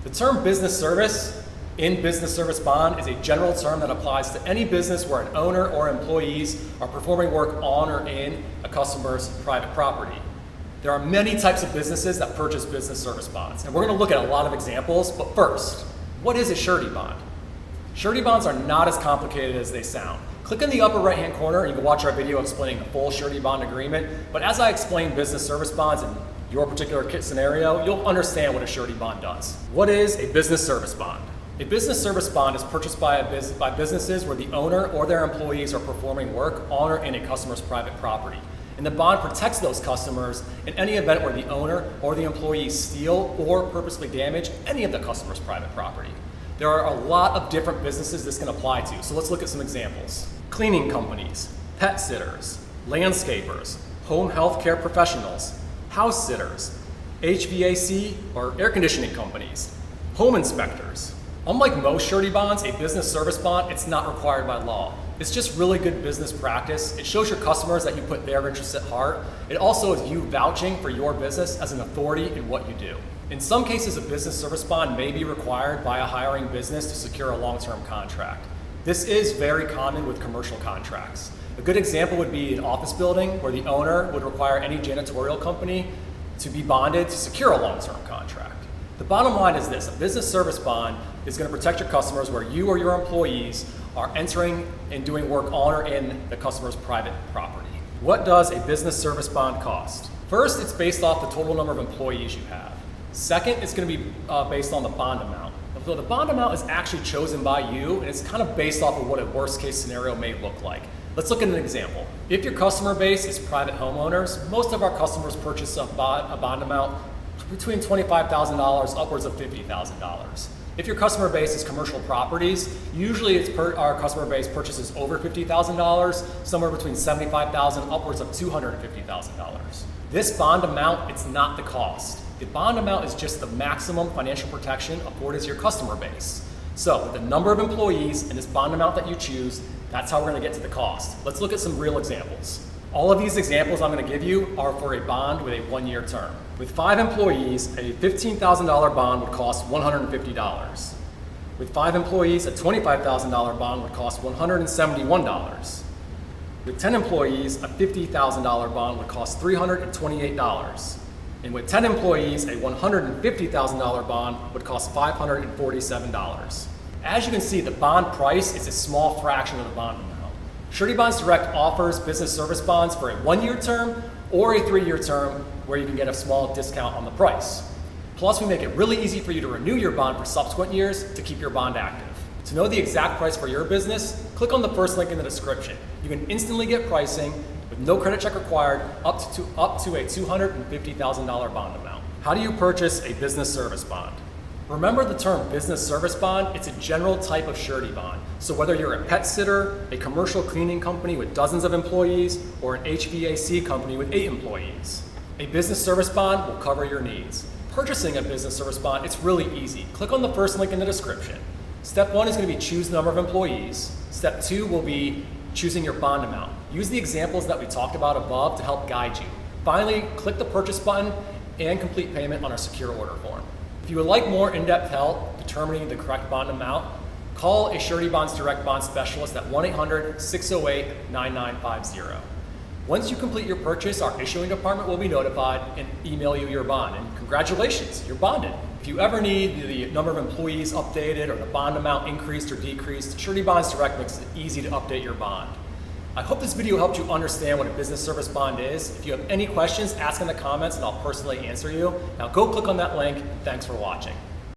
The term business service in business service bond is a general term that applies to any business where an owner or employees are performing work on or in a customer's private property. There are many types of businesses that purchase business service bonds, and we're going to look at a lot of examples, but first, what is a surety bond? Surety bonds are not as complicated as they sound. Click in the upper right-hand corner and you can watch our video explaining the full surety bond agreement, but as I explain business service bonds in your particular scenario, you'll understand what a surety bond does. What is a business service bond? A business service bond is purchased by businesses where the owner or their employees are performing work on or in a customer's private property. And the bond protects those customers in any event where the owner or the employees steal or purposely damage any of the customer's private property. There are a lot of different businesses this can apply to, so let's look at some examples. Cleaning companies, pet sitters, landscapers, home health care professionals, house sitters, HVAC or air conditioning companies, home inspectors. Unlike most surety bonds, a business service bond, it's not required by law. It's just really good business practice. It shows your customers that you put their interests at heart. It also is you vouching for your business as an authority in what you do. In some cases, a business service bond may be required by a hiring business to secure a long-term contract. This is very common with commercial contracts. A good example would be an office building where the owner would require any janitorial company to be bonded to secure a long-term contract. The bottom line is this: a business service bond is going to protect your customers where you or your employees are entering and doing work on or in the customer's private property. What does a business service bond cost? First, it's based off the total number of employees you have. Second, it's going to be based on the bond amount. So the bond amount is actually chosen by you, and it's kind of based off of what a worst case scenario may look like. Let's look at an example. If your customer base is private homeowners, most of our customers purchase a bond amount between $25,000 upwards of $50,000. If your customer base is commercial properties, usually our customer base purchases over $50,000, somewhere between $75,000 upwards of $250,000. This bond amount, it's not the cost. The bond amount is just the maximum financial protection afforded to your customer base. So with the number of employees and this bond amount that you choose, that's how we're going to get to the cost. Let's look at some real examples. All of these examples I'm going to give you are for a bond with a 1-year term. With 5 employees, a $15,000 bond would cost $150. With 5 employees, a $25,000 bond would cost $171. With 10 employees, a $50,000 bond would cost $328. And with 10 employees, a $150,000 bond would cost $547. As you can see, the bond price is a small fraction of the bond amount. Surety Bonds Direct offers business service bonds for a 1-year term or a 3-year term where you can get a small discount on the price. Plus, we make it really easy for you to renew your bond for subsequent years to keep your bond active. To know the exact price for your business, click on the first link in the description. You can instantly get pricing with no credit check required up to a $250,000 bond amount. How do you purchase a business service bond? Remember the term business service bond, it's a general type of surety bond. So whether you're a pet sitter, a commercial cleaning company with dozens of employees, or an HVAC company with 8 employees, a business service bond will cover your needs. Purchasing a business service bond, it's really easy. Click on the first link in the description. Step 1 is going to be choose the number of employees. Step 2 will be choosing your bond amount. Use the examples that we talked about above to help guide you. Finally, click the purchase button and complete payment on our secure order form. If you would like more in-depth help determining the correct bond amount, call a Surety Bonds Direct Bond Specialist at 1-800-608-9950. Once you complete your purchase, our issuing department will be notified and email you your bond. And congratulations, you're bonded. If you ever need the number of employees updated or the bond amount increased or decreased, Surety Bonds Direct makes it easy to update your bond. I hope this video helped you understand what a business service bond is. If you have any questions, ask in the comments and I'll personally answer you. Now go click on that link. Thanks for watching.